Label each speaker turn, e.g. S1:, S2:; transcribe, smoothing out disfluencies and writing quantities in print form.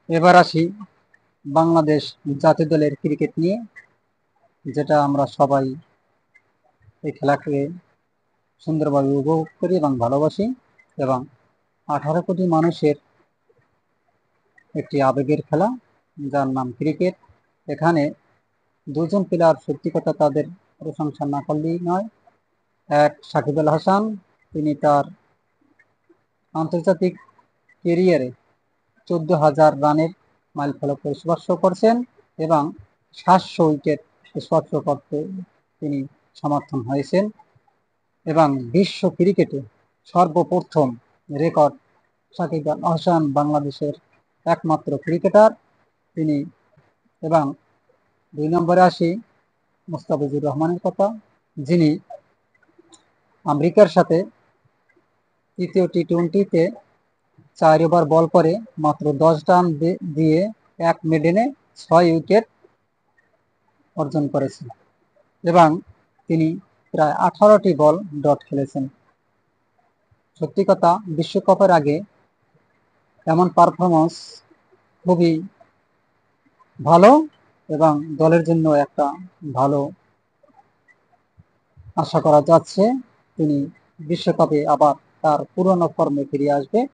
S1: এবার আসি বাংলাদেশ জাতীয় দলের ক্রিকেট নিয়ে, যেটা আমরা সবাই এই খেলাকে সুন্দরভাবে উপভোগ করি এবং ভালোবাসি, এবং 18 কোটি মানুষের একটি আবেগের খেলা যার নাম ক্রিকেট। এখানে দুজন প্লেয়ার, সত্যি কথা তাদের প্রশংসা না করলেই নয়। এক সাকিব আল হাসান, তিনি তার আন্তর্জাতিক কেরিয়ারে 14,000 রানের মাইলফলক স্পর্শ করছেন এবং 700 উইকেট স্পর্শ করতে তিনি সমর্থন হয়েছেন, এবং বিশ্ব ক্রিকেটে সর্বপ্রথম রেকর্ড সাকিব আল হাসান বাংলাদেশের একমাত্র ক্রিকেটার তিনি। এবং 2 নম্বরে আসি মুস্তাফিজুর রহমানের কথা, যিনি আমেরিকার সাথে তৃতীয় টি-20তে 4 ওভার বল করে মাত্র 10 রান দিয়ে এক মেডেনে 6 উইকেট অর্জন করেছেন, এবং তিনি প্রায় 18টি বল ডট খেলেছেন। সত্যি কথা, বিশ্বকাপের আগে এমন পারফরমেন্স খুবই ভালো, এবং দলের জন্য একটা ভালো আশা করা যাচ্ছে তিনি বিশ্বকাপে আবার তার পুরনো ফর্মে ফিরে আসবে।